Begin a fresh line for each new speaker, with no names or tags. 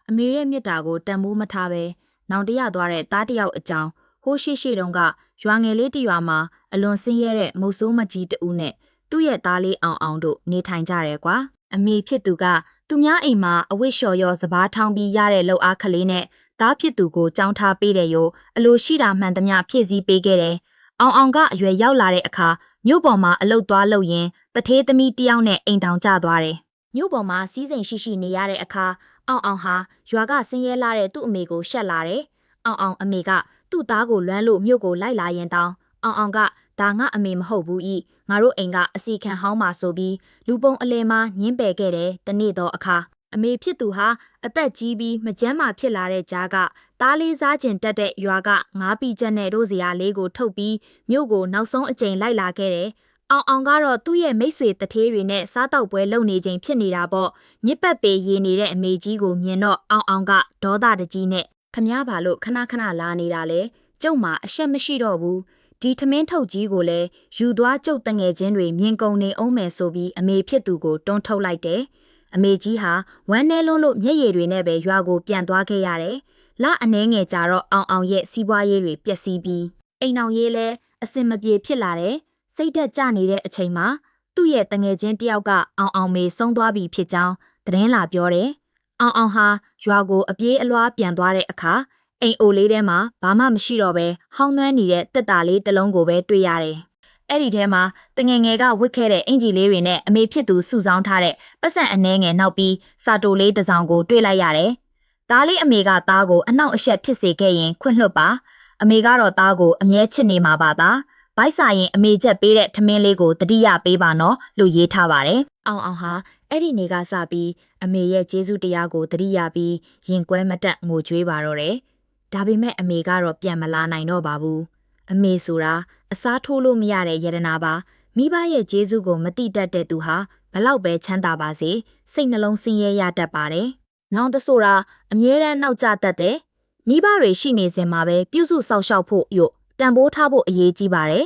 အမေရဲ့မြစ်တာကိုတန်ဖိုးမထားပဲနောင်တရသွားတဲ့သားတယောက်အကြောင်းဟိုးရှိတုန်းကရွာငယ်လေးတစ်ရွာမှာအလွန်ဆင်းရဲတဲ့မုတ်ဆိုးမကြီးတဦးနဲ့သူ့ရဲ့သားလေးအောင်တို့နေထိုင်ကြတယ်ကွာအမေဖြစ်သူကသူများအိမ်မှာအဝတ်လျှော်ရောစပားထောင်းပြီးရတဲ့လှုပ်အားကလေးနဲ့သားဖြစ်သူကိုကြောင်းထားပေးတယ်ရောအလိုရှိတာမှန်သမျှဖြည့်ဆည်းပေးခဲ့တယ်အောင်ကအရွယ်ရောက်လာတဲ့အခါမြို့ပေါ်မှာအလုတ်သွားလုပ်ရင်တထေးသမီးတယောက်နဲ့အိမ်တောင်ကျသွားတယ်မြို့ပေါ်မှာစီးစိမ်ရှိနေရတဲ့အခါအောင်ဟာရွာကဆင်းရဲလာတဲ့သူ့အမေကိုရှက်လာတယ်အောင်အမေကသူ့သားကိုလွမ်းလို့မြို့ကိုလိုက်လာရင်တောင်အောင်ကဒါငါအမေမဟုတ်ဘူးဤငါတို့အိမ်ကအစီခံဟောင်းမှာဆိုပြီးလူပုံအလဲမှာညင်းပယ်ခဲ့တယ်တနေ့တော့အခါအမေဖြစ်သူဟာအသက်ကြီးပြီးမကျန်းမာဖြစ်လာတဲ့ကြားကသားလေးစားကျင်တက်တဲ့ရွာကငါးပီချက်နဲ့တို့စရာလေးကိုထုတ်ပြီးမြို့ကိုနောက်ဆုံးအကြိမ်လိုက်လာခဲ့တယ်အောင်ကတော့သူ့ရဲ့မိတ်ဆွေတထေးတွေနဲ့စားတောက်ပွဲလုပ်နေချိန်ဖြစ်နေတာပေါ့ညစ်ပတ်ပေရေနေတဲ့အမေကြီးကိုမြင်တော့အောင်ကဒေါသတကြီးနဲ့ခမားပါလို့ခဏလာနေတာလေကျုပ်မှာအရှက်မရှိတော့ဘူးဒီထမင်းထုတ်ကြီးကိုလည်းယူသွားကျုပ်တငယ်ချင်းတွေမြင်ကုန်နေအောင်မယ်ဆိုပြီးအမေဖြစ်သူကိုတွန်းထုတ်လိုက်တယ်အမေကြီးဟာဝမ်းနဲလုံးလို့မျက်ရည်တွေနဲ့ပဲရွာကိုပြန်သွားခဲ့ရတယ်လအနှဲငယ်ကြာတော့အောင်ရဲ့စီးပွားရေးတွေပျက်စီးပြီးအိမ်အောင်ရေးလဲအစင်မပြေဖြစ်လာတယ်စိတ်သက်ကြနေတဲ့အချိန်မှာသူ့ရဲ့တငယ်ချင်းတယောက်ကအောင်မေဆုံးသွားပြီဖြစ်ကြောင်းသတင်းလာပြောတယ်အောင်ဟာရွာကိုအပြေးအလွှားပြန်သွားတဲ့အခါအိမ်အိုလေးထဲမှာဘာမှမရှိတော့ပဲဟောင်းနှွမ်းနေတဲ့တက်တာလေးတစ်လုံးကိုပဲတွေ့ရတယ်။အဲ့ဒီထဲမှာတငယ်ငယ်ကဝတ်ခဲ့တဲ့အင်ဂျီလေးတွေနဲ့အမေဖြစ်သူစုဆောင်းထားတဲ့ပတ်စံအနှဲငယ်နောက်ပြီးစာတိုလေးတစ်စောင်ကိုတွေ့လိုက်ရတယ်။သားလေးအမေကသားကိုအနှောက်အယှက်ဖြစ်စေခဲ့ရင်ခွင့်လွှတ်ပါ။အမေကတော့သားကိုအမြဲချစ်နေမှာပါသား။ဘိုက်စာရင်အမေချက်ပေးတဲ့ထမင်းလေးကိုတတိယပေးပါနော်လို့ရေးထားပါတယ်။အောင်ဟာအဲ့ဒီနေ့ကစပြီးအမေရဲ့ကျေးဇူးတရားကိုတတိယပြီးရင်ကွဲမတက်ငိုကြွေးပါတော့တယ်။ဒါပေမဲ့အမေကတော့ပြန်မလာနိုင်တော့ပါဘူးအမေဆိုတာအစားထိုးလို့မရတဲ့ယတနာပါမိဘရဲ့ကျေးဇူးကိုမတိတတ်တဲ့သူဟာဘလောက်ပဲချမ်းသာပါစေစိတ်နှလုံးဆင်းရဲရတတ်ပါတယ်နောင်တဆိုတာအမြဲတမ်းနောက်ကျတတ်တယ်မိဘတွေရှိနေစဉ်မှာပဲပြုစုစောင့်ရှောက်ဖို့တန်ဖိုးထားဖို့အရေးကြီးပါတယ်